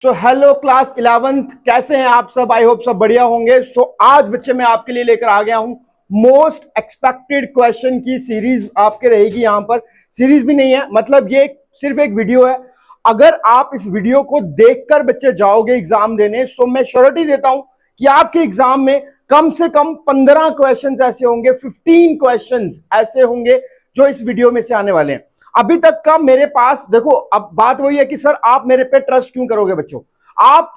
So hello class 11th, कैसे हैं आप सब? आई होप सब बढ़िया होंगे। आज बच्चे मैं आपके लिए लेकर आ गया हूं मोस्ट एक्सपेक्टेड क्वेश्चन की सीरीज आपके रहेगी। यहां पर सीरीज भी नहीं है, मतलब ये सिर्फ एक वीडियो है। अगर आप इस वीडियो को देखकर बच्चे जाओगे एग्जाम देने, सो मैं श्योरिटी देता हूं कि आपके एग्जाम में कम से कम 15 क्वेश्चन ऐसे होंगे, 15 क्वेश्चन ऐसे होंगे जो इस वीडियो में से आने वाले हैं। अभी तक का मेरे पास देखो, अब बात वही है कि सर आप मेरे पे ट्रस्ट क्यों करोगे? बच्चों, आप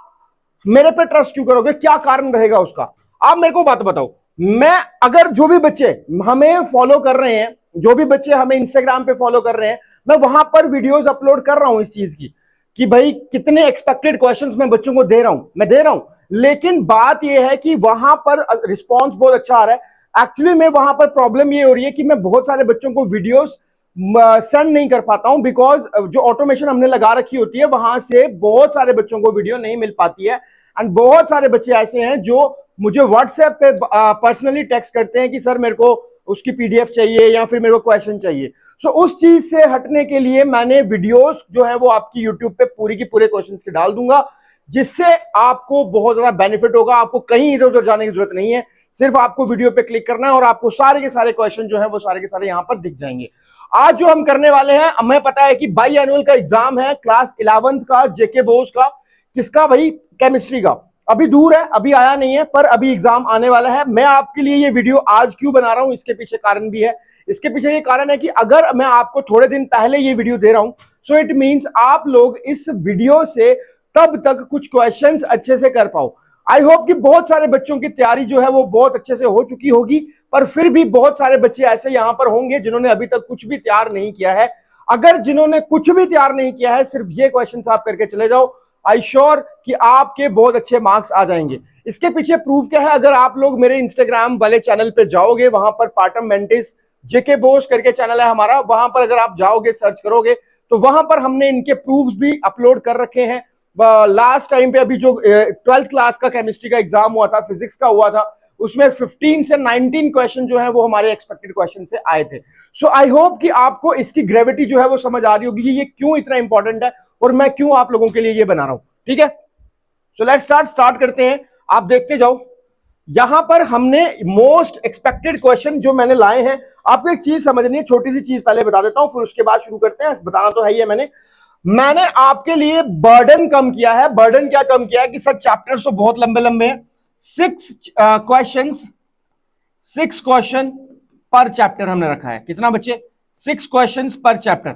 मेरे पे ट्रस्ट क्यों करोगे? क्या कारण रहेगा उसका? आप मेरे को बात बताओ। मैं अगर जो भी बच्चे हमें फॉलो कर रहे हैं, जो भी बच्चे हमें इंस्टाग्राम पे फॉलो कर रहे हैं, मैं वहां पर वीडियोस अपलोड कर रहा हूं इस चीज की कि भाई कितने एक्सपेक्टेड क्वेश्चंस मैं बच्चों को दे रहा हूं, मैं दे रहा हूं। लेकिन बात यह है कि वहां पर रिस्पॉन्स बहुत अच्छा आ रहा है। एक्चुअली में वहां पर प्रॉब्लम ये हो रही है कि मैं बहुत सारे बच्चों को वीडियोस सेंड नहीं कर पाता हूं, बिकॉज जो ऑटोमेशन हमने लगा रखी होती है वहां से बहुत सारे बच्चों को वीडियो नहीं मिल पाती है। एंड बहुत सारे बच्चे ऐसे हैं जो मुझे व्हाट्सएप पे पर्सनली टेक्स्ट करते हैं कि सर मेरे को उसकी पीडीएफ चाहिए या फिर मेरे को क्वेश्चन चाहिए। सो उस चीज से हटने के लिए मैंने वीडियोस जो है वो आपकी यूट्यूब पे पूरी की पूरे क्वेश्चन के डाल दूंगा, जिससे आपको बहुत ज्यादा बेनिफिट होगा। आपको कहीं इधर उधर जाने की जरूरत नहीं है, सिर्फ आपको वीडियो पे क्लिक करना है और आपको सारे के सारे क्वेश्चन जो है वो सारे के सारे यहां पर दिख जाएंगे। आज जो हम करने वाले हैं, हमें पता है कि बाई एनुअल का एग्जाम है क्लास 11th का, जेके बोस का। किसका भाई? केमिस्ट्री का। अभी दूर है, अभी आया नहीं है, पर अभी एग्जाम आने वाला है। मैं आपके लिए ये वीडियो आज क्यों बना रहा हूं, इसके पीछे कारण भी है। इसके पीछे ये कारण है कि अगर मैं आपको थोड़े दिन पहले ये वीडियो दे रहा हूं, सो इट मींस आप लोग इस वीडियो से तब तक कुछ क्वेश्चंस अच्छे से कर पाओ। आई होप कि बहुत सारे बच्चों की तैयारी जो है वो बहुत अच्छे से हो चुकी होगी, पर फिर भी बहुत सारे बच्चे ऐसे यहां पर होंगे जिन्होंने अभी तक कुछ भी तैयार नहीं किया है। अगर जिन्होंने कुछ भी तैयार नहीं किया है, सिर्फ ये क्वेश्चंस आप करके चले जाओ, आई श्योर कि आपके बहुत अच्छे मार्क्स आ जाएंगे। इसके पीछे प्रूफ क्या है? अगर आप लोग मेरे इंस्टाग्राम वाले चैनल पे जाओगे, वहां पर पाटम मेंटिस जेके बोस करके चैनल है हमारा, वहां पर अगर आप जाओगे सर्च करोगे तो वहां पर हमने इनके प्रूफ्स भी अपलोड कर रखे हैं। लास्ट टाइम पे अभी जो 12th क्लास का केमिस्ट्री का एग्जाम हुआ था, फिजिक्स का हुआ था, उसमें 15 से 19 क्वेश्चन जो है वो हमारे एक्सपेक्टेड क्वेश्चन से आए थे। सो आई होप कि आपको इसकी ग्रेविटी जो है वो समझ आ रही होगी कि ये क्यों इतना इंपॉर्टेंट है और मैं क्यों आप लोगों के लिए ये बना रहा हूं। ठीक है, सो लेट्स स्टार्ट करते हैं। आप देखते जाओ, यहां पर हमने मोस्ट एक्सपेक्टेड क्वेश्चन जो मैंने लाए हैं। आपको एक चीज समझनी है, छोटी सी चीज पहले बता देता हूं, फिर उसके बाद शुरू करते हैं। बताना तो है ही है, मैंने आपके लिए बर्डन कम किया है। बर्डन क्या कम किया है कि सर चैप्टर्स तो बहुत लंबे लंबे हैं, 6 क्वेश्चन पर चैप्टर हमने रखा है। कितना बच्चे? 6 क्वेश्चन पर चैप्टर।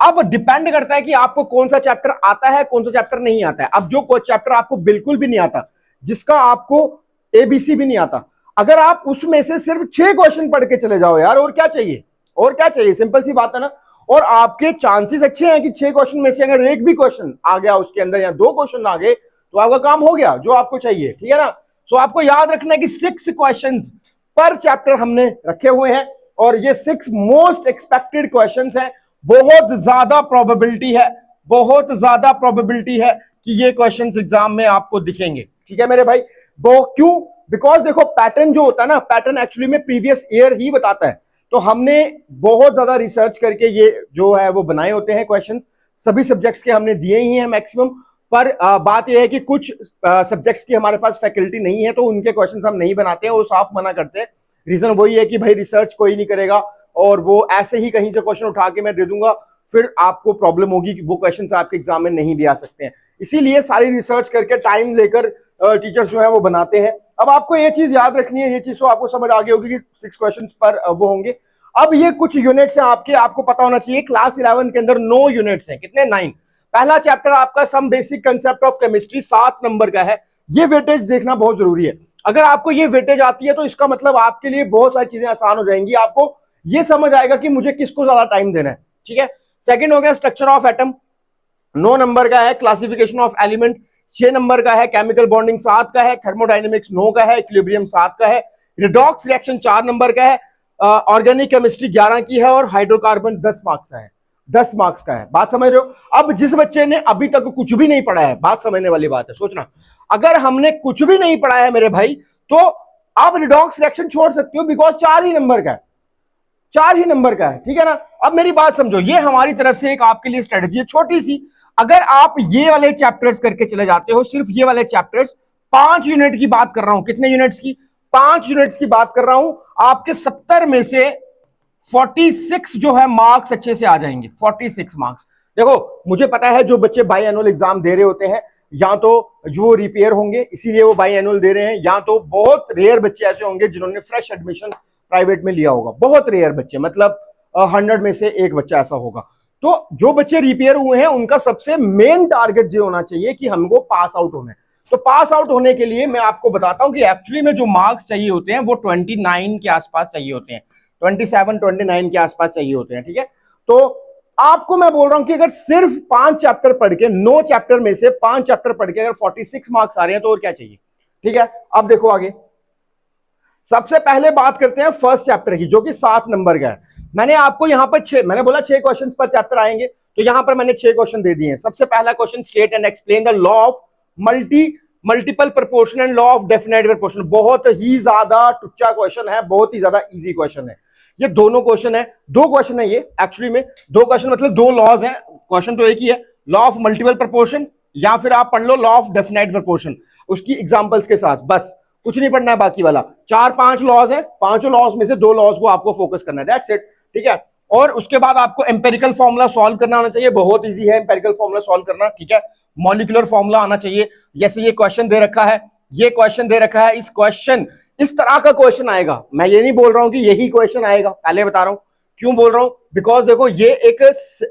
अब डिपेंड करता है कि आपको कौन सा चैप्टर आता है, कौन सा चैप्टर नहीं आता है। अब जो चैप्टर आपको बिल्कुल भी नहीं आता, जिसका आपको एबीसी भी नहीं आता, अगर आप उसमें से सिर्फ 6 क्वेश्चन पढ़ के चले जाओ यार, और क्या चाहिए? और क्या चाहिए? सिंपल सी बात है ना। और आपके चांसेस अच्छे हैं कि 6 क्वेश्चन में से अगर एक भी क्वेश्चन आ गया उसके अंदर, या 2 क्वेश्चन आ गए, तो आपका काम हो गया जो आपको चाहिए। ठीक है ना? सो आपको याद रखना है कि 6 क्वेश्चंस पर चैप्टर हमने रखे हुए हैं, और ये 6 मोस्ट एक्सपेक्टेड क्वेश्चंस हैं। बहुत ज्यादा प्रोबेबिलिटी है, बहुत ज्यादा प्रोबेबिलिटी है कि ये क्वेश्चंस एग्जाम में आपको दिखेंगे। ठीक है मेरे भाई? वो क्यों? बिकॉज देखो, पैटर्न जो होता है ना, पैटर्न एक्चुअली में प्रीवियस ईयर ही बताता है। तो हमने बहुत ज्यादा रिसर्च करके ये जो है वो बनाए होते हैं क्वेश्चंस। सभी सब्जेक्ट्स के हमने दिए ही हैं मैक्सिमम। पर बात यह है कि कुछ सब्जेक्ट्स की हमारे पास फैकल्टी नहीं है, तो उनके क्वेश्चंस हम नहीं बनाते हैं, वो साफ मना करते हैं। रीजन वही है कि भाई रिसर्च कोई नहीं करेगा, और वो ऐसे ही कहीं से क्वेश्चन उठा के मैं दे दूंगा, फिर आपको प्रॉब्लम होगी कि वो क्वेश्चन आपके एग्जाम में नहीं भी आ सकते हैं। इसीलिए सारी रिसर्च करके टाइम लेकर टीचर्स जो है वो बनाते हैं। अब आपको ये चीज याद रखनी है, ये चीज तो आपको समझ आ गई होगी कि 6 क्वेश्चन पर वो होंगे। अब ये कुछ यूनिट्स हैं आपके, आपको पता होना चाहिए। क्लास 11 के अंदर 9 यूनिट्स हैं। कितने? 9। पहला चैप्टर आपका some basic concept of chemistry 7 number का है। ये वेटेज देखना बहुत जरूरी है। अगर आपको ये वेटेज आती है तो इसका मतलब आपके लिए बहुत सारी चीजें आसान हो जाएंगी। आपको ये समझ आएगा कि मुझे किसको ज्यादा टाइम देना है। ठीक है? सेकंड हो गया स्ट्रक्चर ऑफ एटम, 9 नंबर का है। क्लासिफिकेशन ऑफ एलिमेंट 6 नंबर का है। केमिकल बॉन्डिंग 7 का है। थर्मोडाइनमिक्स 9 का है। इक्विलिब्रियम 7 का है। रिडॉक्स रिएक्शन 4 नंबर का है। ऑर्गेनिक केमिस्ट्री 11 की है, और हाइड्रोकार्बन 10 मार्क्स का है। 10 मार्क्स का है। बात समझ रहे हो? अब जिस बच्चे ने अभी तक कुछ भी नहीं पढ़ा है, बात समझने वाली बात है, सोचना, अगर हमने कुछ भी नहीं पढ़ा है मेरे भाई, तो आप रिडॉक्स रिएक्शन छोड़ सकते हो, बिकॉज 4 ही नंबर का है। 4 ही नंबर का है। ठीक है ना? अब मेरी बात समझो, ये हमारी तरफ से एक आपके लिए स्ट्रेटेजी है छोटी सी। अगर आप ये वाले चैप्टर्स करके चले जाते हो, सिर्फ ये वाले चैप्टर्स, 5 यूनिट की बात कर रहा हूं, कितने यूनिट्स की, 5 यूनिट्स की बात कर रहा हूं, आपके 70 में से 46 जो है मार्क्स अच्छे से आ जाएंगे, 46 मार्क्स। देखो मुझे पता है जो बच्चे बाई एनुअल एग्जाम दे रहे होते हैं, या तो जो रिपेयर होंगे इसीलिए वो बाई एनुअल दे रहे हैं, या तो बहुत रेयर बच्चे ऐसे होंगे जिन्होंने फ्रेश एडमिशन प्राइवेट में लिया होगा, बहुत रेयर बच्चे, मतलब 100 में से एक बच्चा ऐसा होगा। तो जो बच्चे रिपेयर हुए हैं उनका सबसे मेन टारगेट ये होना चाहिए कि हमको पास आउट होना है। तो पास आउट होने के लिए मैं आपको बताता हूं कि एक्चुअली में जो मार्क्स चाहिए होते हैं वो 29 के आसपास चाहिए होते हैं, 27-29 के आसपास चाहिए होते हैं, ठीक है। तो आपको मैं बोल रहा हूं कि अगर सिर्फ 5 चैप्टर पढ़ के, 9 चैप्टर में से 5 चैप्टर पढ़ के अगर 46 मार्क्स आ रहे हैं तो और क्या चाहिए, ठीक है। अब देखो आगे, सबसे पहले बात करते हैं फर्स्ट चैप्टर की, जो कि 7 नंबर का है। मैंने आपको यहां पर 6, मैंने बोला 6 क्वेश्चन पर चैप्टर आएंगे, तो यहां पर मैंने 6 क्वेश्चन दे दिए हैं। सबसे पहला question, state and explain the law of multiple proportion and law of definite proportion. बहुत ही ज्यादा टुच्चा क्वेश्चन है, बहुत ही ज्यादा इजी क्वेश्चन है। ये दोनों क्वेश्चन है, 2 क्वेश्चन है ये एक्चुअली में, 2 क्वेश्चन मतलब 2 लॉज हैं, क्वेश्चन तो एक ही है, लॉ ऑफ मल्टीपल प्रोपोर्शन, या फिर आप पढ़ लो लॉ ऑफ डेफिनेट प्रोपोर्शन उसकी एग्जांपल्स के साथ, बस कुछ नहीं पढ़ना है बाकी वाला। 4-5 लॉज है, 5 लॉज में से 2 लॉज को आपको फोकस करना है, दैट्स इट, ठीक है। और उसके बाद आपको एम्पेरिकल फॉर्मूला सॉल्व करना आना चाहिए, बहुत इजी है एम्पेरिकल फॉर्मूला सॉल्व करना, ठीक है। मॉलिक्यूलर फॉर्मूला आना चाहिए, जैसे ये क्वेश्चन दे रखा है, ये क्वेश्चन दे रखा है, इस क्वेश्चन इस तरह का क्वेश्चन आएगा। मैं ये नहीं बोल रहा हूं कि यही क्वेश्चन आएगा, पहले बता रहा हूं क्यों बोल रहा हूं, बिकॉज देखो ये एक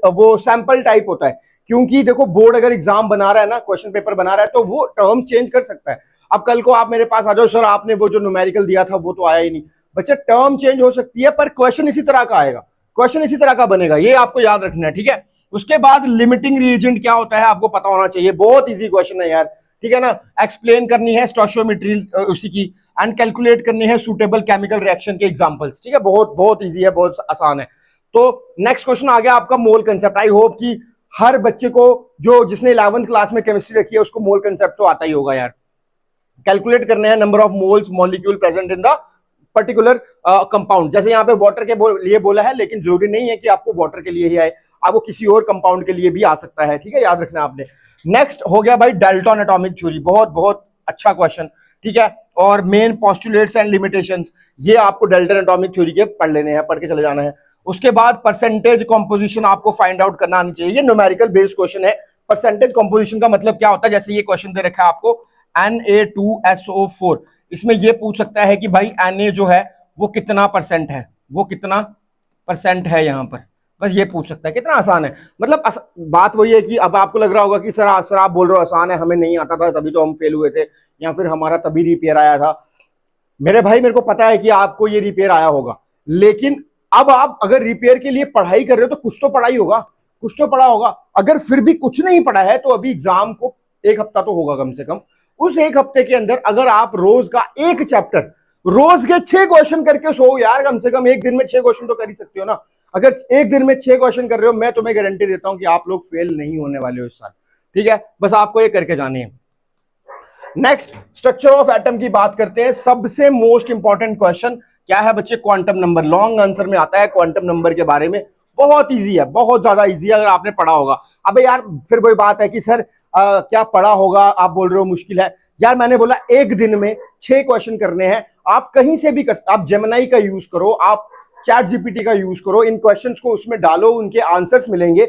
वो सैंपल टाइप होता है, क्योंकि देखो बोर्ड अगर एग्जाम बना रहा है ना, क्वेश्चन पेपर बना रहा है, तो वो टर्म चेंज कर सकता है। अब कल को आप मेरे पास आ जाओ, सर आपने वो जो न्यूमेरिकल दिया था वो तो आया ही नहीं, बच्चे टर्म चेंज हो सकती है पर क्वेश्चन इसी तरह का आएगा, क्वेश्चन इसी तरह का बनेगा, ये आपको याद रखना है, ठीक है। उसके बाद लिमिटिंग रिएजेंट क्या होता है आपको पता होना चाहिए, बहुत इजी क्वेश्चन है यार, ठीक है ना। एक्सप्लेन करनी है स्टोइचियोमेट्री उसी की, एंड कैलकुलेट करनी है सूटेबल केमिकल रिएक्शन के एग्जांपल्स, ठीक है। बहुत बहुत इजी है, बहुत आसान है। तो नेक्स्ट क्वेश्चन आ गया आपका मोल कंसेप्ट। आई होप कि हर बच्चे को जो जिसने 11th क्लास में केमिस्ट्री रखी है उसको मोल कंसेप्ट तो आता ही होगा यार। कैलकुलेट करने हैं number of moles molecule present in the particular compound, जैसे यहाँ पे वाटर के लिए बोला है, लेकिन जरूरी नहीं है कि आपको वाटर के लिए ही आए, आपको किसी और कंपाउंड के लिए भी आ सकता है, ठीक है, याद रखना आपने। नेक्स्ट हो गया भाई डाल्टन एटॉमिक थ्योरी, बहुत बहुत अच्छा क्वेश्चन, ठीक है। और मेन पोस्टुलेट्स एंड लिमिटेशंस, ये आपको डाल्टन एटॉमिक थ्योरी के पढ़ लेने हैं, पढ़ के चले जाना है। उसके बाद परसेंटेज कॉम्पोजिशन आपको फाइंड आउट करना आनी चाहिए, ये न्यूमेरिकल बेस्ड क्वेश्चन है। परसेंटेज कॉम्पोजिशन का मतलब क्या होता है, जैसे ये क्वेश्चन दे रखा है आपको Na2SO4, इसमें ये पूछ सकता है कि भाई Na जो है वो कितना परसेंट है, वो कितना परसेंट है, यहां पर बस ये पूछ सकता है, कितना आसान है। मतलब बात वही है कि अब आपको लग रहा होगा कि सर आप बोल रहे हो आसान है, हमें नहीं आता था तभी तो हम फेल हुए थे, या फिर हमारा तभी रिपेयर आया था। मेरे भाई मेरे को पता है कि आपको ये रिपेयर आया होगा, लेकिन अब आप अगर रिपेयर के लिए पढ़ाई कर रहे हो तो कुछ तो पढ़ाई होगा, कुछ तो पढ़ा होगा। अगर फिर भी कुछ नहीं पढ़ा है तो अभी एग्जाम को 1 हफ्ता तो होगा कम से कम, उस 1 हफ्ते के अंदर अगर आप रोज का 1 चैप्टर, रोज के 6 क्वेश्चन करके सो यार, कम से कम एक दिन में 6 क्वेश्चन तो कर ही सकते हो ना। अगर एक दिन में 6 क्वेश्चन कर रहे हो, मैं तुम्हें गारंटी देता हूं कि आप लोग फेल नहीं होने वाले हो इस साल, ठीक है। बस आपको ये करके जाने हैं। नेक्स्ट स्ट्रक्चर ऑफ एटम की बात करते हैं। सबसे मोस्ट इंपॉर्टेंट क्वेश्चन क्या है बच्चे, क्वांटम नंबर। लॉन्ग आंसर में आता है क्वांटम नंबर के बारे में, बहुत इजी है, बहुत ज्यादा इजी है अगर आपने पढ़ा होगा। अबे यार फिर वही बात है कि सर क्या पढ़ा होगा, आप बोल रहे हो मुश्किल है यार। मैंने बोला एक दिन में 6 क्वेश्चन करने हैं, आप कहीं से भी कर, आप जेमिनी का यूज करो, आप चैट जीपीटी का यूज करो, इन क्वेश्चंस को उसमें डालो, उनके आंसर्स मिलेंगे।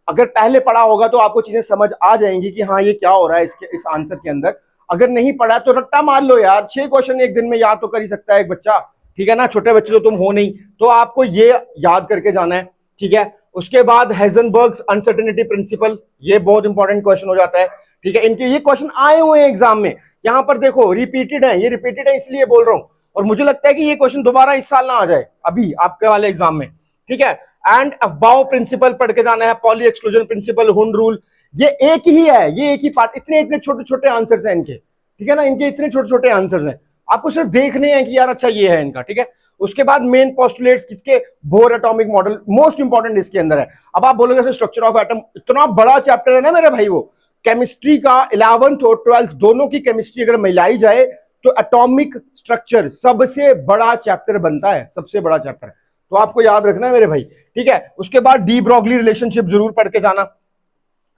अगर पहले पढ़ा होगा तो आपको चीजें समझ आ जाएंगी कि हाँ ये क्या हो रहा है इसके इस आंसर के अंदर। अगर नहीं पढ़ा तो रट्टा मार लो यार, 6 क्वेश्चन एक दिन में याद तो कर ही सकता है एक बच्चा, ठीक है ना। छोटे बच्चे तो तुम हो नहीं, तो आपको ये याद करके जाना है, ठीक है। उसके बाद हाइजेनबर्ग्स अनसर्टेनिटी प्रिंसिपल, ये बहुत इंपॉर्टेंट क्वेश्चन हो जाता है, ठीक है। इनके ये क्वेश्चन आए हुए हैं एग्जाम में, यहां पर देखो रिपीटेड है, ये रिपीटेड है इसलिए बोल रहा हूं, और मुझे लगता है कि ये क्वेश्चन दोबारा इस साल ना आ जाए अभी आपके वाले एग्जाम में, ठीक है। एंड अफबाउ प्रिंसिपल पढ़ के जाना है, poly exclusion principle, Hund rule, ये एक ही है, ये एक ही पार्ट, इतने इतने छोटे छोटे आंसर्स हैं इनके, ठीक है ना। इनके इतने छोटे छोटे आंसर्स हैं, आपको सिर्फ देखने हैं कि यार अच्छा ये है इनका, ठीक है। उसके बाद मेन पोस्टुलेट्स किसके, bore atomic model, most important इसके अंदर है। अब आप बोलोगे स्ट्रक्चर ऑफ एटम, इतना बड़ा चैप्टर है ना मेरे भाई, वो केमिस्ट्री का 11th और 12th दोनों की केमिस्ट्री अगर मिलाई जाए तो एटॉमिक स्ट्रक्चर सबसे बड़ा चैप्टर बनता है, सबसे बड़ा चैप्टर है, तो आपको याद रखना है मेरे भाई, ठीक है। उसके बाद डी ब्रॉगली रिलेशनशिप जरूर पढ़ के जाना,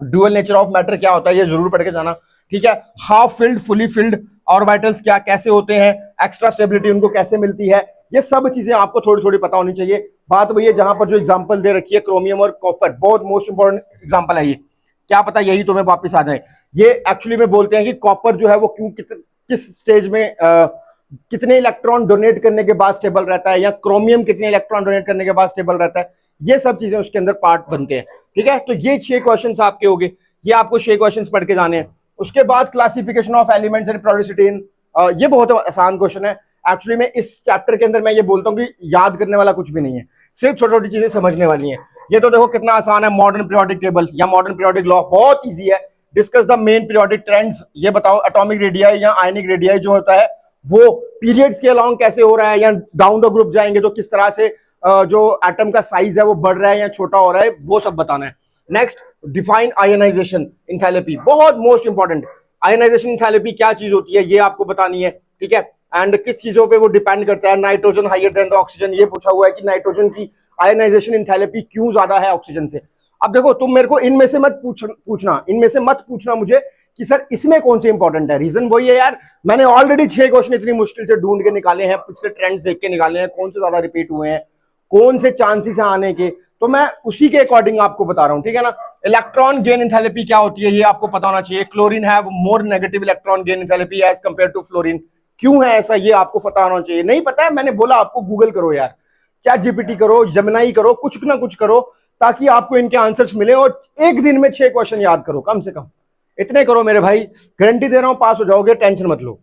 ड्यूअल नेचर ऑफ मैटर क्या होता है ये जरूर पढ़ के जाना, ठीक है। Half filled, fully filled orbitals क्या कैसे होते हैं, एक्स्ट्रा स्टेबिलिटी उनको कैसे मिलती है, ये सब चीजें आपको थोड़ी थोड़ी पता होनी चाहिए। बात वही है जहां पर जो एग्जांपल दे रखी है क्रोमियम और कॉपर, बहुत मोस्ट इंपोर्टेंट एग्जांपल है ये, क्या पता यही तुम्हें वापस आ जाए। ये एक्चुअली में बोलते हैं कि कॉपर जो है वो क्यों किस स्टेज में कितने इलेक्ट्रॉन डोनेट करने के बाद स्टेबल रहता है, या क्रोमियम कितने इलेक्ट्रॉन डोनेट करने के बाद स्टेबल रहता है, ये सब चीजें उसके अंदर पार्ट बनते हैं, ठीक है। तो ये 6 क्वेश्चंस आपके होंगे, ये आपको 6 क्वेश्चंस पढ़ के जाने हैं। उसके बाद classification of elements and periodicity in, ये बहुत आसान क्वेश्चन है एक्चुअली में। इस चैप्टर के अंदर मैं ये बोलता हूँ कि याद करने वाला कुछ भी नहीं है, सिर्फ छोटी छोटी चीजें समझने वाली हैं। ये तो देखो कितना आसान है, मॉडर्न पीरियोडिक टेबल या मॉडर्न पीरियोडिक लॉ बहुत इजी है। Discuss the main periodic trends, ये बताओ एटॉमिक रेडियाई या आयनिक रेडियाई जो होता है वो पीरियड्स के अलोंग कैसे हो रहा है, या डाउन द ग्रुप जाएंगे तो किस तरह से जो एटम का साइज है वो बढ़ रहा है या छोटा हो रहा है, वो सब बताना है। नेक्स्ट, डिफाइन आयनाइजेशन एंथैल्पी, बहुत मोस्ट इंपॉर्टेंट। आयनाइजेशन एंथैल्पी क्या चीज होती है ये आपको बतानी है, ठीक है। एंड किस चीजों पे वो डिपेंड करता है, nitrogen higher than the oxygen, ये पूछा हुआ है कि नाइट्रोजन की आयनाइजेशन एंथैल्पी क्यों ज्यादा है ऑक्सीजन से। अब देखो तुम मेरे को इनमें से मत पूछना, इनमें से मत पूछना मुझे कि सर इसमें कौन से इंपॉर्टेंट है। रीजन वही है यार, मैंने ऑलरेडी 6 क्वेश्चन इतनी मुश्किल से ढूंढ के निकाले हैं, पिछले ट्रेंड्स देख के निकाले हैं, कौन से ज्यादा रिपीट हुए हैं, कौन से चांसेस हैं आने के, तो मैं उसी के अकॉर्डिंग आपको बता रहा हूं, ठीक है ना। इलेक्ट्रॉन गेन एंथैल्पी क्या होती है ये आपको पता होना चाहिए। Chlorine have more negative electron gain enthalpy as compare to fluorine, क्यों है ऐसा ये आपको पता होना चाहिए। नहीं पता है, मैंने बोला आपको गूगल करो यार, चैट जीपीटी करो, जेमिनाई करो, कुछ ना कुछ करो, ताकि आपको इनके आंसर्स मिले। और एक दिन में 6 क्वेश्चन याद करो कम से कम, इतने करो मेरे भाई, गारंटी दे रहा हूं पास हो जाओगे, टेंशन मत लो।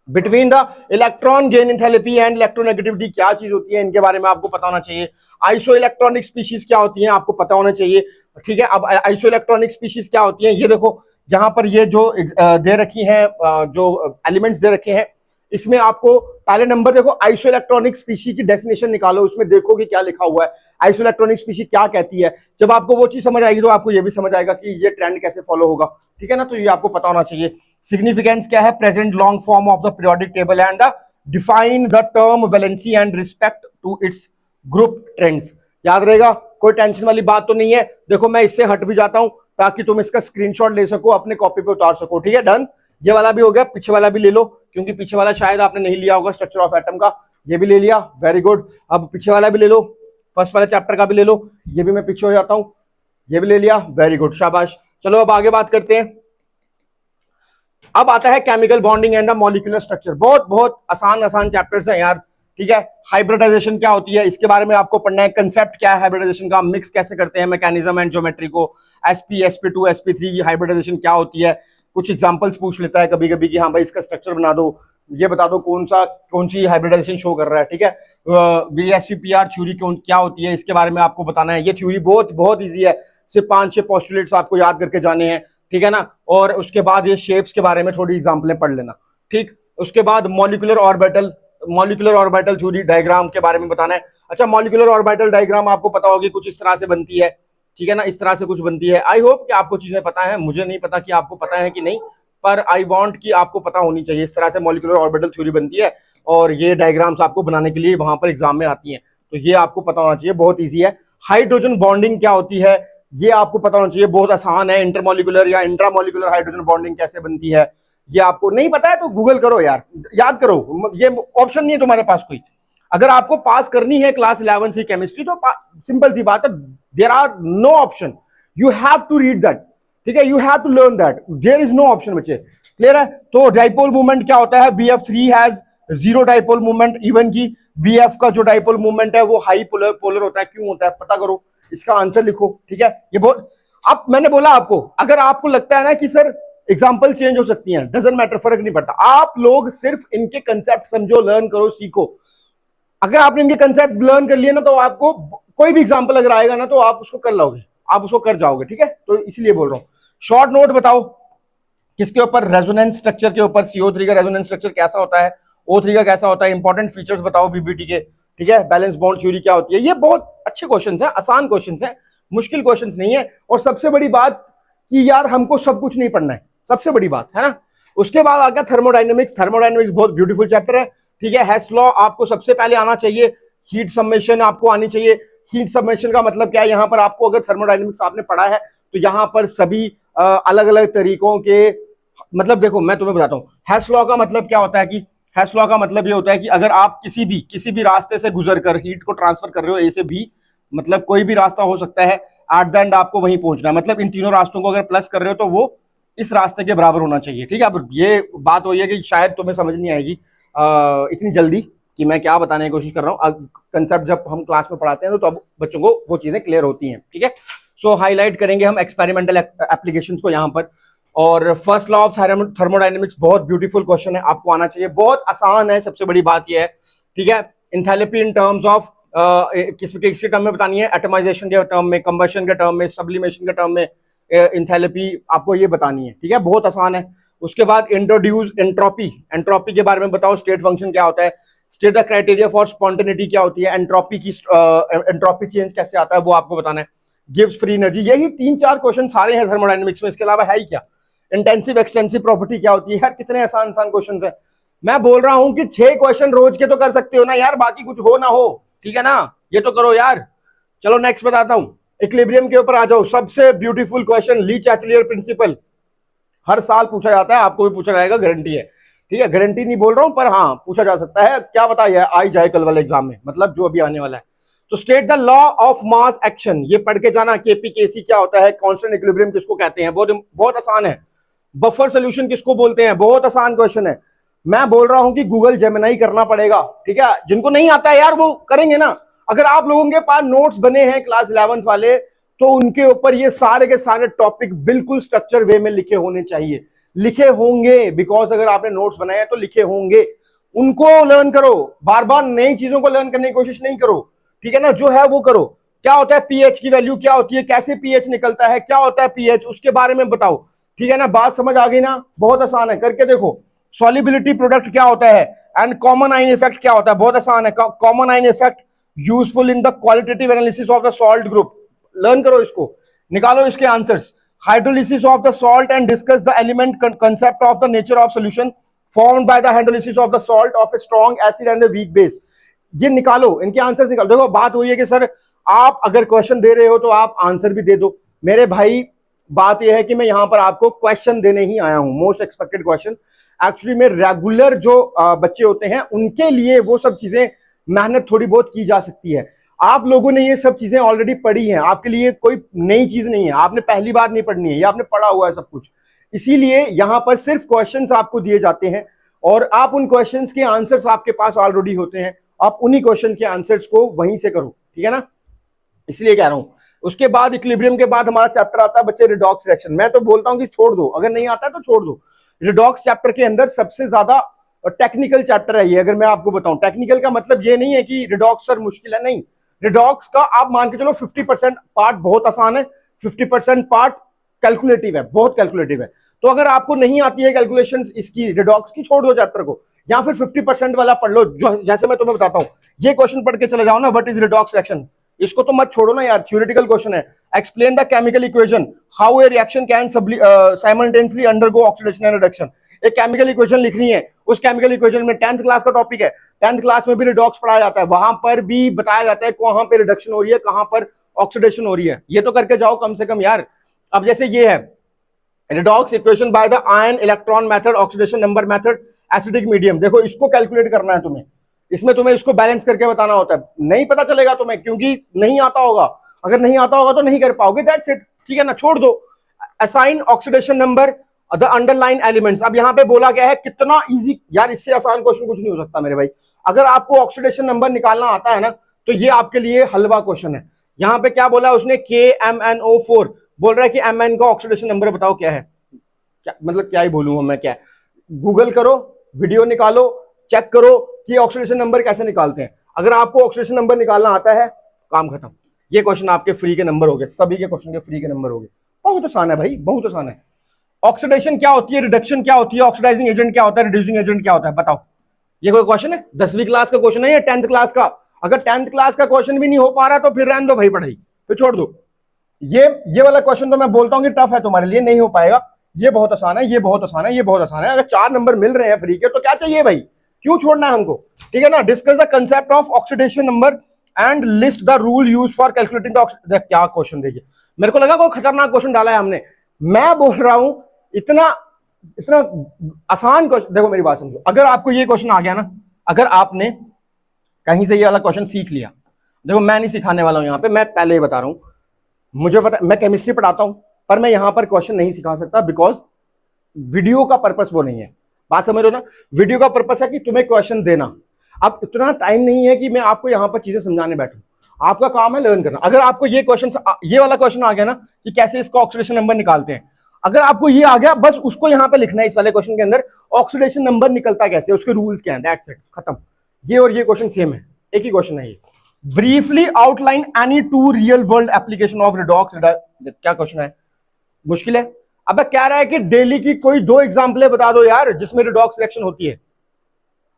Between the electron gain enthalpy and electronegativity क्या चीज होती है, इनके बारे में आपको पता होना चाहिए। आइसो इलेक्ट्रॉनिक स्पीशीज क्या होती हैं आपको पता होना चाहिए, ठीक है। अब आइसो इलेक्ट्रॉनिक स्पीशीज क्या होती हैं, ये देखो यहां पर ये जो दे रखी हैं, जो एलिमेंट्स दे रखे हैं, इसमें आपको पहले नंबर देखो आइसो इलेक्ट्रॉनिक स्पीशी की डेफिनेशन निकालो, उसमें देखो कि क्या लिखा हुआ है, आइसो इलेक्ट्रॉनिक स्पीशी क्या कहती है। जब आपको वो चीज समझ आएगी तो आपको ये भी समझ आएगा कि ये ट्रेंड कैसे फॉलो होगा, ठीक है ना। तो ये आपको पता होना चाहिए। सिग्निफिकेंस क्या है, present long form of the periodic table and define the term valency and respect to its group trends, याद रहेगा, कोई टेंशन वाली बात तो नहीं है। देखो मैं इससे हट भी जाता हूं ताकि तुम इसका स्क्रीनशॉट ले सको, अपने कॉपी पे उतार सको, ठीक है। डन, ये वाला भी हो गया, पीछे वाला भी ले लो, क्योंकि पीछे वाला शायद आपने नहीं लिया होगा, स्ट्रक्चर ऑफ एटम का, ये भी ले लिया, वेरी गुड। अब पीछे वाला भी ले लो, फर्स्ट वाले चैप्टर का भी ले लो, ये भी मैं पीछे हो जाता हूं, ये भी ले लिया, वेरी गुड, शाबाश। चलो अब आगे बात करते हैं। अब आता है chemical bonding and the molecular structure, बहुत बहुत आसान आसान चैप्टर्स हैं यार, ठीक है। हाइब्रिडाइजेशन क्या होती है इसके बारे में आपको पढ़ना है, कंसेप्ट क्या है हाइब्रिडाइजेशन का, मिक्स कैसे करते हैं मैकेनिज्म एंड ज्योमेट्री को, sp sp2 sp3 हाइब्रिडाइजेशन क्या होती है, कुछ एग्जांपल्स पूछ लेता है कभी कभी कि हाँ भाई इसका स्ट्रक्चर बना दो, ये बता दो कौन सी हाइब्रिडाइजेशन शो कर रहा है, ठीक है। VSEPR थ्योरी क्या होती है इसके बारे में आपको बताना है। ये थ्योरी बहुत बहुत ईजी है, सिर्फ 5-6 पोस्टुलेट्स आपको याद करके जाने हैं, ठीक है ना। और उसके बाद ये शेप्स के बारे में थोड़ी एग्जांपलें पढ़ लेना, ठीक। उसके बाद मॉलिक्यूलर ऑर्बिटल थ्योरी डायग्राम के बारे में बताना है। अच्छा, मॉलिक्यूलर ऑर्बिटल डायग्राम आपको पता होगी कुछ इस तरह से बनती है, ठीक है ना, इस तरह से कुछ बनती है। आई होप कि आपको चीजें पता है, मुझे नहीं पता कि आपको पता है कि नहीं, पर आई वांट कि आपको पता होनी चाहिए। इस तरह से मॉलिक्यूलर ऑर्बिटल थ्योरी बनती है और ये डायग्राम्स आपको बनाने के लिए वहां पर एग्जाम में आती हैं, तो ये आपको पता होना चाहिए, बहुत ईजी है। हाइड्रोजन बॉन्डिंग क्या होती है ये आपको पता होना चाहिए, बहुत आसान है। इंटरमॉलिक्यूलर या इंट्रामॉलिक्यूलर हाइड्रोजन बॉन्डिंग कैसे बनती है ये आपको नहीं पता है तो गूगल करो यार, याद करो, ये ऑप्शन नहीं है तुम्हारे पास कोई। अगर आपको पास करनी है क्लास 11th की केमिस्ट्री तो सिंपल सी बात है, there are no option, you have to read that, ठीक है, you have to learn that, there is no option बच्चे, क्लियर है। तो डाइपोल मूवमेंट क्या होता है, BF3 has 0 dipole movement, even की BF का जो डाइपोल मूवमेंट है वो हाई पोलर होता है, क्यों होता है पता करो, इसका आंसर लिखो, ठीक है। ये बहुत, अब मैंने बोला आपको, अगर आपको लगता है ना कि सर एग्जाम्पल चेंज हो सकती हैं, डजंट मैटर, फर्क नहीं पड़ता, आप लोग सिर्फ इनके कंसेप्ट समझो, लर्न करो, सीखो। अगर आपने इनके कंसेप्ट लर्न कर लिए ना तो आपको कोई भी एग्जाम्पल अगर आएगा ना तो आप उसको कर लोगे, आप उसको कर जाओगे, ठीक है। तो इसलिए बोल रहा हूं, शॉर्ट नोट बताओ किसके ऊपर, रेजोनेंस स्ट्रक्चर के ऊपर, CO3 का रेजोनेंस स्ट्रक्चर कैसा होता है, O3 का कैसा होता है, इंपॉर्टेंट फीचर्स बताओ VBT के, ठीक है। बैलेंस बॉन्ड थ्योरी क्या होती है, ये बहुत अच्छे क्वेश्चंस हैं, आसान क्वेश्चंस हैं, मुश्किल क्वेश्चंस नहीं है। और सबसे बड़ी बात कि यार हमको सब कुछ नहीं पढ़ना है, सबसे बड़ी बात है ना। उसके बाद आ गया थर्मोडायनेमिक्स, थर्मोडायनेमिक्स बहुत ब्यूटीफुल चैप्टर है, ठीक है। हेस लॉ आपको सबसे पहले आना चाहिए, हीट सबमेशन आपको आनी चाहिए। हीट सबमेशन का मतलब क्या है, यहाँ पर आपको अगर थर्मोडायनेमिक्स आपने पढ़ा है तो यहाँ पर सभी अलग अलग तरीकों के, मतलब देखो मैं तुम्हें बताता हूँ, हेस लॉ का मतलब क्या होता है कि हेस लॉ का मतलब ये होता है कि अगर आप किसी भी रास्ते से गुजर कर हीट को ट्रांसफर कर रहे हो ए से बी, मतलब कोई भी रास्ता हो सकता है, एट द एंड आपको वहीं पहुंचना है, मतलब इन तीनों रास्तों को अगर प्लस कर रहे हो तो वो इस रास्ते के बराबर होना चाहिए। ठीक है, अब ये बात वही है कि शायद तुम्हें समझ नहीं आएगी इतनी जल्दी कि मैं क्या बताने की कोशिश कर रहा हूँ। कंसेप्ट जब हम क्लास में पढ़ाते हैं तो अब बच्चों को वो चीजें क्लियर होती हैं। ठीक है, सो हाईलाइट करेंगे हम एक्सपेरिमेंटल एप्लीकेशंस को यहाँ पर। और फर्स्ट लॉ ऑफ थर्मोडायनेमिक्स बहुत ब्यूटीफुल क्वेश्चन है, आपको आना चाहिए, बहुत आसान है, सबसे बड़ी बात यह है। ठीक है, एंथैल्पी इन टर्म्स ऑफ किसी टर्म में बतानी है, एटमाइजेशन के टर्म में, कंबशन के टर्म में, सब्लिमेशन के टर्म में एंथैल्पी आपको ये बतानी है। ठीक है, बहुत आसान है। उसके बाद इंट्रोड्यूस एंट्रोपी, एंट्रोपी के बारे में बताओ, स्टेट फंक्शन क्या होता है, state the criteria for spontaneity क्या होती है, एंट्रोपी की एंट्रोपी चेंज कैसे आता है वो आपको बताना है, गिव्स फ्री एनर्जी, यही 3-4 क्वेश्चन सारे हैं थर्मोडायनेमिक्स में, इसके अलावा है ही क्या, इंटेंसिव एक्सटेंसिव प्रॉपर्टी क्या होती है। यार कितने आसान आसान क्वेश्चन है, मैं बोल रहा हूं कि 6 क्वेश्चन रोज के तो कर सकते हो ना यार, बाकी कुछ हो ना हो, ठीक है ना, ये तो करो यार। चलो नेक्स्ट बताता हूं, इक्विलिब्रियम के ऊपर आ जाओ, सबसे beautiful question, Le Chatelier principle, हर साल पूछा जाता है, आपको भी पूछा जाएगा, गारंटी है। ठीक है, गारंटी नहीं बोल रहा हूं पर हाँ पूछा जा सकता है, क्या बताया आई जाए कल वाले एग्जाम में, मतलब जो अभी आने वाला है। तो state the law of mass action, ये पढ़ के जाना, केपी क्या होता है, कांस्टेंट इक्विलिब्रियम किसको कहते हैं, बहुत बहुत आसान है। बफर सोल्यूशन किसको बोलते हैं, बहुत आसान क्वेश्चन है। मैं बोल रहा हूं कि गूगल जेमिनाई करना पड़ेगा। ठीक है, जिनको नहीं आता है यार वो करेंगे ना, अगर आप लोगों के पास नोट्स बने हैं क्लास 11th वाले तो उनके ऊपर ये सारे के सारे टॉपिक बिल्कुल स्ट्रक्चर वे में लिखे होने चाहिए, लिखे होंगे, बिकॉज अगर आपने नोट्स बनाए तो लिखे होंगे, उनको लर्न करो, बार बार नई चीजों को लर्न करने की कोशिश नहीं करो। ठीक है ना, जो है वो करो। क्या होता है पीएच की वैल्यू क्या होती है, कैसे पीएच निकलता है, क्या होता है पीएच, उसके बारे में बताओ। ठीक है ना, बात समझ आ गई ना, बहुत आसान है, करके देखो। सॉल्युबिलिटी प्रोडक्ट क्या होता है एंड कॉमन आइन इफेक्ट क्या होता है, बहुत आसान है। कॉमन आइन effect useful in the qualitative analysis of the salt group, learn करो इसको, निकालो इसके answers. Hydrolysis of the salt and discuss the element concept of the nature of solution formed by the hydrolysis of the salt of a strong acid and the weak base, ये निकालो, इनके answers निकालो। देखो बात वही है कि sir आप अगर क्वेश्चन दे रहे हो तो आप आंसर भी दे दो मेरे भाई, बात यह है कि मैं यहां पर आपको क्वेश्चन देने ही आया हूं, मोस्ट एक्सपेक्टेड क्वेश्चन। एक्चुअली में रेगुलर जो बच्चे होते हैं उनके लिए वो सब चीजें मेहनत थोड़ी बहुत की जा सकती है, आप लोगों ने ये सब चीजें ऑलरेडी पढ़ी हैं, आपके लिए कोई नई चीज नहीं है, आपने पहली बार नहीं पढ़नी है, ये आपने पढ़ा हुआ है सब कुछ। इसीलिए यहां पर सिर्फ क्वेश्चंस आपको दिए जाते हैं और आप उन क्वेश्चंस के आंसर्स आपके पास ऑलरेडी होते हैं, आप उन्हीं क्वेश्चन के आंसर्स को वहीं से करो। ठीक है ना, इसलिए कह रहा हूं। उसके बाद इक्विलिब्रियम के बाद हमारा चैप्टर आता है बच्चे रिडॉक्स रिएक्शन, मैं तो बोलता हूं कि छोड़ दो, अगर नहीं आता है तो छोड़ दो। रिडॉक्स चैप्टर के अंदर सबसे ज्यादा टेक्निकल चैप्टर है ये, अगर मैं आपको बताऊं, टेक्निकल का मतलब ये नहीं है कि रिडॉक्स सर मुश्किल है, नहीं, रिडॉक्स का आप मान के चलो 50% पार्ट बहुत आसान है, 50% पार्ट कैलकुलेटिव है, बहुत कैलकुलेटिव है। तो अगर आपको नहीं आती है कैलकुलेशन इसकी रिडॉक्स की, छोड़ दो चैप्टर को, या फिर 50% वाला पढ़ लो, जो जैसे मैं तुम्हें बताता हूं, ये क्वेश्चन पढ़ के चले जाओ ना, व्हाट इज रिडॉक्स रिएक्शन, इसको तो मत छोड़ो ना यार, थ्योरेटिकल क्वेश्चन है। Explain the chemical equation how a reaction can simultaneously undergo oxidation and reduction, एक केमिकल इक्वेशन लिखनी है, उस केमिकल इक्वेशन में 10th क्लास का टॉपिक है, 10th क्लास में भी रिडॉक्स पढ़ाया जाता है, वहां पर भी बताया जाता है कहां पे रिडक्शन हो रही है, कहां पर ऑक्सीडेशन हो रही है, ये तो करके जाओ कम से कम यार। अब जैसे ये है redox equation by the ion electron method, oxidation number method, acidic medium, देखो इसको कैलकुलेट करना है तुम्हें, इसमें तुम्हें इसको बैलेंस करके बताना होता है, नहीं पता चलेगा तुम्हें क्योंकि नहीं आता होगा, अगर नहीं आता होगा तो नहीं कर पाओगे, दैट्स इट। ठीक है ना, छोड़ दो। Assign oxidation number the underline elements, अब यहां पे बोला गया है, कितना इजी यार, इससे आसान क्वेश्चन कुछ नहीं हो सकता मेरे भाई। अगर आपको ऑक्सीडेशन नंबर निकालना आता है ना तो ये आपके लिए हलवा क्वेश्चन है। यहां पे क्या बोला उसने, KMnO4 बोल रहा है कि Mn का ऑक्सीडेशन नंबर बताओ क्या है, क्या मतलब क्या ही बोलूंगा मैं, क्या गूगल करो, वीडियो निकालो, चेक करो कि ऑक्सीडेशन नंबर कैसे निकालते हैं। अगर आपको ऑक्सीडेशन नंबर निकालना आता है, काम खत्म, ये क्वेश्चन आपके फ्री के नंबर हो गए, सभी के क्वेश्चन के फ्री के नंबर हो गए, बहुत आसान है भाई, बहुत आसान है। ऑक्सीडेशन क्या होती है, रिडक्शन क्या होती है, ऑक्सीडाइजिंग एजेंट क्या होता है, रिड्यूसिंग एजेंट क्या होता है, बताओ। ये कोई क्वेश्चन है, 10वीं क्लास का क्वेश्चन है या 10th क्लास का? अगर 10th क्लास का क्वेश्चन भी नहीं हो पा रहा तो फिर रहने दो भाई पढ़ाई, तो छोड़ दो। ये वाला क्वेश्चन तो मैं बोलता हूं कि टफ है तुम्हारे लिए, नहीं हो पाएगा, ये बहुत आसान है, ये बहुत आसान है, ये बहुत आसान है। अगर 4 नंबर मिल रहे हैं फ्री के तो क्या चाहिए भाई, क्यों छोड़ना है हमको। ठीक है ना, discuss the concept of oxidation number and list the rule used for calculating the, क्या क्वेश्चन देखिए, मेरे को लगा कोई खतरनाक क्वेश्चन डाला है हमने। मैं बोल रहा हूं इतना इतना आसान क्वेश्चन। देखो मेरी बात समझो, अगर आपको ये क्वेश्चन आ गया ना, अगर आपने कहीं से ये वाला क्वेश्चन सीख लिया, देखो मैं नहीं सिखाने वाला हूं यहां पे, मैं पहले ही बता रहा हूं, मुझे पता, मैं केमिस्ट्री पढ़ाता हूं, पर मैं यहां पर क्वेश्चन नहीं सिखा सकता, बिकॉज वीडियो का पर्पस वो नहीं है। बात समझ रहे हो ना? वीडियो का पर्पस है कि तुम्हें क्वेश्चन देना। अब इतना टाइम नहीं है कि मैं आपको यहां पर चीजें समझाने बैठूं, आपका काम है लर्न करना। अगर आपको ये क्वेश्चन, ये वाला क्वेश्चन आ गया ना कि कैसे इसका ऑक्सीडेशन नंबर निकालते हैं, अगर आपको ये आ गया, बस उसको यहां पे लिखना है इस वाले क्वेश्चन के अंदर, ऑक्सीडेशन नंबर निकलता कैसे, उसके रूल्स क्या हैं, दैट्स इट, खत्म। ये और ये क्वेश्चन सेम है, एक ही क्वेश्चन है ये। Briefly outline any two real world application of redox. क्या क्वेश्चन है? मुश्किल है? अब कह रहा है कि डेली की कोई 2 एग्जाम्पलें बता दो यार जिसमें रिडॉक्स रिएक्शन होती है,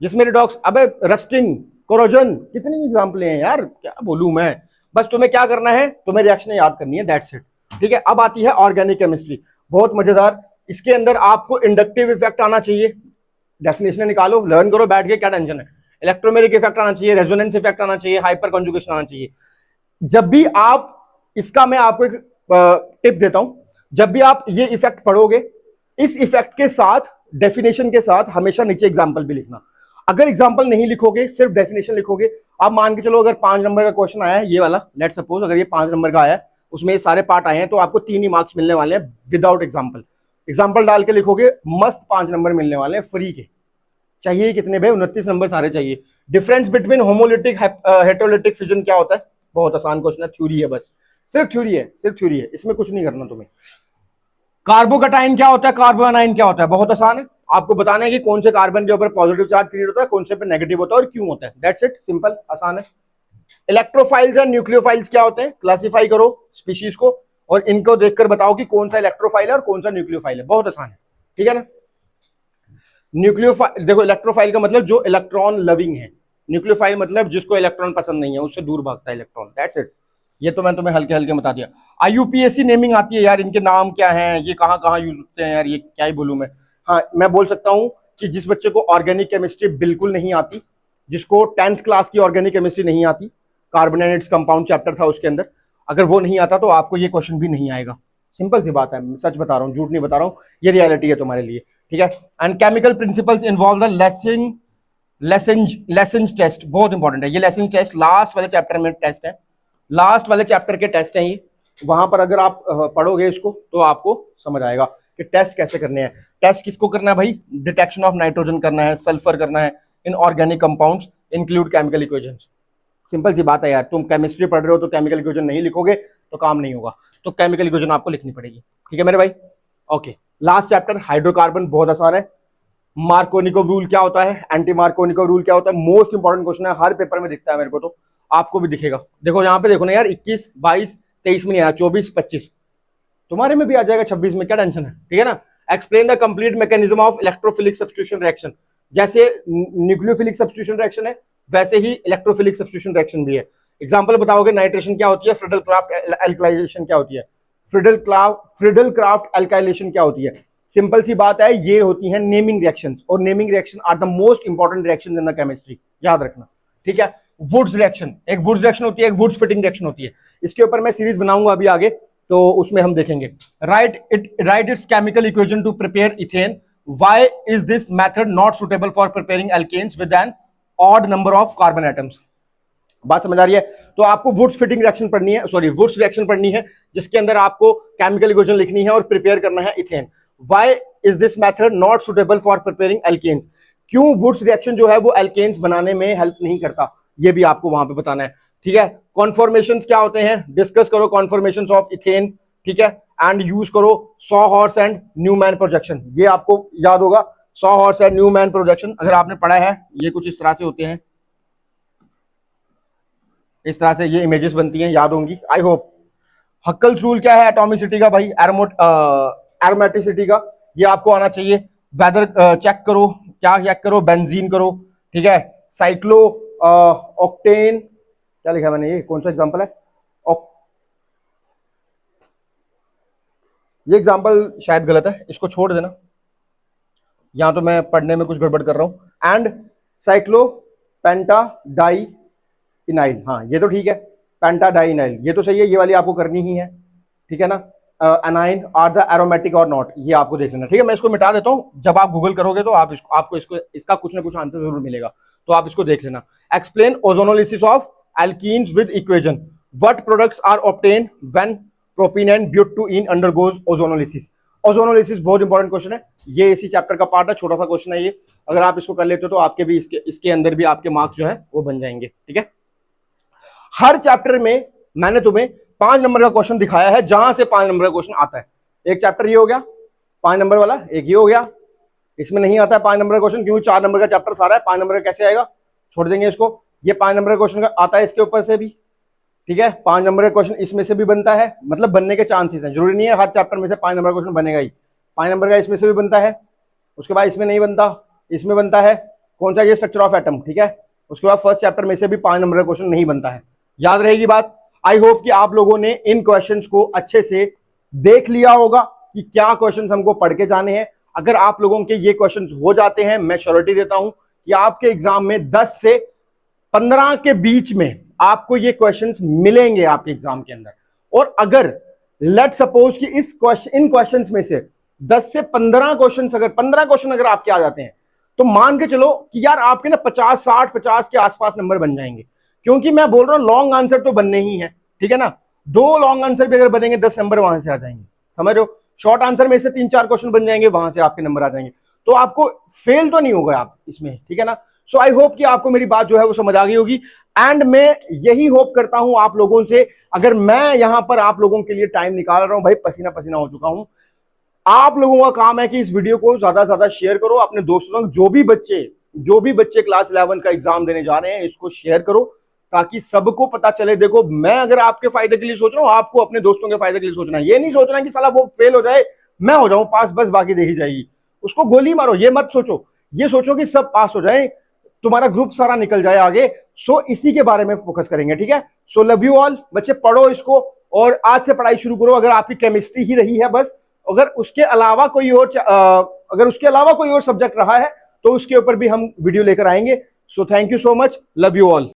जिसमें रिडॉक्स, अबे रस्टिंग, कोरोजन, कितनी एग्जाम्पलें हैं यार, क्या बोलूं मैं। बस तुम्हें क्या करना है, तुम्हें रिएक्शन याद करनी है, दैट्स इट। ठीक है, अब आती है ऑर्गेनिक केमिस्ट्री, बहुत मजेदार। इसके अंदर आपको इंडक्टिव इफेक्ट आना चाहिए, डेफिनेशन निकालो, लर्न करो बैठ के, क्या टेंशन है। इलेक्ट्रोमेरिक इफेक्ट आना चाहिए, रेजोनेंस इफेक्ट आना चाहिए, हाइपर कॉन्जुगेशन आना चाहिए। जब भी आप, इसका मैं आपको एक टिप देता हूं, जब भी आप ये इफेक्ट पढ़ोगे, इस इफेक्ट के साथ, डेफिनेशन के साथ हमेशा नीचे एग्जाम्पल भी लिखना। अगर एग्जाम्पल नहीं लिखोगे, सिर्फ डेफिनेशन लिखोगे, आप मान के चलो अगर 5 नंबर का क्वेश्चन आया है ये वाला, लेट सपोज अगर ये 5 नंबर का आया है, उसमें ये सारे पार्ट आए हैं, तो आपको 3 ही मार्क्स मिलने वाले हैं विदाउट एग्जाम्पल। एग्जाम्पल डाल के लिखोगे, मस्त 5 नंबर मिलने वाले हैं फ्री के। चाहिए कितने भाई? 29 नंबर सारे चाहिए। Difference between homolytic heterolytic fission क्या होता है? बहुत आसान क्वेश्चन है, थ्योरी है, बस सिर्फ थ्योरी है, सिर्फ थ्योरी है, इसमें कुछ नहीं करना तुम्हें। कार्बोकटाइन क्या होता है, कार्बोनाइन क्या होता है? बहुत आसान है, आपको बताना है कि कौन से कार्बन के ऊपर पॉजिटिव चार्ज क्रिएट होता है, कौन से पे नेगेटिव होता है और क्यों होता है, दैट्स इट, सिंपल, आसान है। इलेक्ट्रोफाइल्स एंड न्यूक्लियोफाइल्स क्या होते हैं? क्लासिफाई करो स्पीशीज को और इनको देखकर बताओ कि कौन सा इलेक्ट्रोफाइल है और कौन सा न्यूक्लियोफाइल है, बहुत आसान है, ठीक है ना। न्यूक्लियोफाइल, देखो इलेक्ट्रोफाइल का मतलब जो इलेक्ट्रॉन लविंग है, न्यूक्लियोफाइल मतलब जिसको इलेक्ट्रॉन पसंद नहीं है, उससे दूर भागता है इलेक्ट्रॉन, दैट्स इट। ये तो मैं तुम्हें हल्के हल्के बता दिया। आईयूपीएससी नेमिंग आती है यार, इनके नाम क्या हैं, ये कहाँ कहाँ यूज होते हैं यार, ये क्या ही बोलूं मैं। हाँ, मैं बोल सकता हूँ कि जिस बच्चे को ऑर्गेनिक केमिस्ट्री बिल्कुल नहीं आती, जिसको 10th क्लास की ऑर्गेनिक केमिस्ट्री नहीं आती, कार्बोनेट्स कंपाउंड चैप्टर था उसके अंदर, अगर वो नहीं आता तो आपको ये क्वेश्चन भी नहीं आएगा। सिंपल सी बात है, सच बता रहा हूँ, झूठ नहीं बता रहा हूँ, ये रियलिटी है तुम्हारे लिए, ठीक है। And chemical principles involve the Lassaigne's test, बहुत इंपॉर्टेंट है ये लेसेंज टेस्ट, लास्ट वाले चैप्टर में टेस्ट है, लास्ट वाले चैप्टर के टेस्ट हैं ये। वहां पर अगर आप पढ़ोगे इसको तो आपको समझ आएगा कि टेस्ट कैसे करने हैं। टेस्ट किसको करना है भाई? डिटेक्शन ऑफ नाइट्रोजन करना है, सल्फर करना है, in organic compounds include chemical equations. Simple सी बात है यार, तुम केमिस्ट्री पढ़ रहे हो तो केमिकल इक्वेशन नहीं लिखोगे तो काम नहीं होगा, तो केमिकल इक्वेशन आपको लिखनी पड़ेगी, ठीक है मेरे भाई। ओके, लास्ट चैप्टर हाइड्रोकार्बन, बहुत आसान है। मार्कोनिकोव रूल क्या होता है, एंटी मार्कोनिकोव रूल क्या होता है, मोस्ट इंपॉर्टेंट क्वेश्चन है, हर पेपर में दिखता है मेरे को, तो आपको भी दिखेगा। देखो यहाँ पे देखो ना यार, 21, 22, 23 में नहीं आया, 24, 25 तुम्हारे में भी आ जाएगा, 26 में, क्या टेंशन है, ठीक है ना। Explain the complete mechanism of electrophilic substitution reaction, जैसे न्यूक्लियोफिलिक सब्स्टिट्यूशन रिएक्शन है वैसे ही इलेक्ट्रोफिलिक सब्स्टिट्यूशन रिएक्शन भी है। एग्जांपल बताओगे, नाइट्रेशन क्या होती है, फ्रिडल क्राफ्ट एल्काइलेशन क्या होती है, फ्रिडल क्राफ्ट एल्काइलेशन क्या होती है। सिंपल सी बात है, ये होती है नेमिंग रिएक्शंस, और naming reaction are the most important reactions in the chemistry, याद रखना, ठीक है। वुड्स रिएक्शन, एक वुड्स रिएक्शन होती है, एक वुड्स फिटिंग रिएक्शन होती है, इसके ऊपर मैं सीरीज बनाऊंगा अभी आगे, तो उसमें हम देखेंगे। Write its chemical equation to prepare ethane, why is this method not suitable for preparing alkanes with an odd number of carbon atoms. बात समझ आ रही है? तो आपको वुड्स फिटिंग रिएक्शन पढ़नी है, सॉरी वुड्स रिएक्शन पढ़नी है, जिसके अंदर आपको केमिकल इक्वेशन लिखनी है और प्रिपेयर करना है ethane. Why is this method not suitable for preparing alkanes, क्यों वुड्स रिएक्शन जो है वो एल्केन्स बनाने में हेल्प नहीं करता, ये भी आपको वहां पे बताना है, ठीक है। कॉन्फॉर्मेशंस क्या होते हैं, डिस्कस करो कॉन्फॉर्मेशंस ऑफ इथेन, ठीक है, एंड यूज करो sawhorse and Newman projection, ये आपको याद होगा, sawhorse and Newman projection अगर आपने पढ़ा है, ये कुछ इस तरह से होते हैं, इस तरह से ये इमेजेस बनती हैं, याद होंगी आई होप। हक्कल्स रूल क्या है एटॉमिसिटी का भाई, एरोमेटिसिटी का, ये आपको आना चाहिए। वेदर चेक करो, क्या चेक करो, बेंजीन करो, ठीक है। साइक्लो ऑक्टेन, क्या लिखा है मैंने, ये कौन सा एग्जांपल है, ये एग्जांपल शायद गलत है, इसको छोड़ देना, यहां तो मैं पढ़ने में कुछ गड़बड़ कर रहा हूं। एंड साइक्लो पेंटाडाई इनाइल, हाँ ये तो ठीक है, पेंटाडाइनाइल ये तो सही है, ये वाली आपको करनी ही है, ठीक है ना, एनाइन आर द एरोमेटिक और नॉट, ये आपको देख लेना, ठीक है। मैं इसको मिटा देता हूं, जब आप गूगल करोगे तो आपको इसका कुछ ना कुछ आंसर जरूर मिलेगा, तो आप इसको देख लेना। Explain ozonolysis of alkenes with equation, what products are obtain when propene and butane undergoes ozonolysis. Ozonolysis बहुत इंपॉर्टेंट क्वेश्चन है, ये इसी चैप्टर का पार्ट है, छोटा सा क्वेश्चन है ये, अगर आप इसको कर लेते हो तो आपके भी इसके अंदर भी आपके मार्क्स जो है वो बन जाएंगे, ठीक है। हर चैप्टर में मैंने तुम्हें 5 नंबर का क्वेश्चन दिखाया है, जहां से 5 नंबर का क्वेश्चन आता है। एक चैप्टर ये हो गया 5 नंबर वाला, एक ये हो गया, इसमें नहीं आता है 5 नंबर का क्वेश्चन, क्योंकि 4 नंबर का चैप्टर सारा है, 5 नंबर का कैसे आएगा, छोड़ देंगे इसको। ये 5 नंबर का क्वेश्चन आता है इसके ऊपर से भी, ठीक है। 5 नंबर का क्वेश्चन इसमें से भी बनता है, मतलब बनने के चांसेस हैं, जरूरी नहीं है हर चैप्टर में से 5 नंबर का क्वेश्चन बनेगा ही। 5 नंबर का इसमें से भी बनता है, उसके बाद इसमें नहीं बनता, इसमें बनता है कौन सा, ये स्ट्रक्चर ऑफ एटम, ठीक है। उसके बाद फर्स्ट चैप्टर में से भी 5 नंबर का क्वेश्चन नहीं बनता है, याद रहेगी बात। आई होप कि आप लोगों ने इन क्वेश्चंस को अच्छे से देख लिया होगा कि क्या क्वेश्चंस हमको पढ़ के जाने हैं। अगर आप लोगों के ये क्वेश्चंस हो जाते हैं, मैं श्योरिटी देता हूं कि आपके एग्जाम में 10 से 15 के बीच में आपको ये क्वेश्चंस मिलेंगे आपके एग्जाम के अंदर। और अगर लेट सपोज कि इन क्वेश्चंस में से 10 से 15 क्वेश्चंस, अगर 15 क्वेश्चन अगर आपके आ जाते हैं, तो मान के चलो कि यार आपके ना 50, 60, 50 के आसपास नंबर बन जाएंगे, क्योंकि मैं बोल रहा हूं लॉन्ग आंसर तो बनने ही है, ठीक है ना। 2 लॉन्ग आंसर भी अगर बनेंगे 10 नंबर वहां से आ जाएंगे, समझ रहे हो। शॉर्ट आंसर में से 3-4 क्वेश्चन बन जाएंगे, वहां से आपके नंबर आ जाएंगे, तो आपको फेल तो नहीं होगा आप इसमें, ठीक है ना। सो आई होप कि आपको मेरी बात जो है वो समझ आ गई होगी। एंड मैं यही होप करता हूं आप लोगों से, अगर मैं यहां पर आप लोगों के लिए टाइम निकाल रहा हूं, भाई पसीना पसीना हो चुका हूं, आप लोगों का काम है कि इस वीडियो को ज्यादा से ज्यादा शेयर करो अपने दोस्तों, जो भी बच्चे क्लास 11 का एग्जाम देने जा रहे हैं, इसको शेयर करो ताकि सबको पता चले। देखो, मैं अगर आपके फायदे के लिए सोच रहा हूं, आपको अपने दोस्तों के फायदे के लिए सोचना है। ये नहीं सोचना कि साला वो फेल हो जाए, मैं हो जाऊं पास, बस बाकी देखी जाएगी, उसको गोली मारो, ये मत सोचो। ये सोचो कि सब पास हो जाए, तुम्हारा ग्रुप सारा निकल जाए आगे। सो इसी के बारे में फोकस करेंगे, ठीक है। सो लव यू ऑल बच्चे, पढ़ो इसको और आज से पढ़ाई शुरू करो। अगर आपकी केमिस्ट्री ही रही है बस, अगर उसके अलावा कोई और सब्जेक्ट रहा है तो उसके ऊपर भी हम वीडियो लेकर आएंगे। So thank you so much, love you all.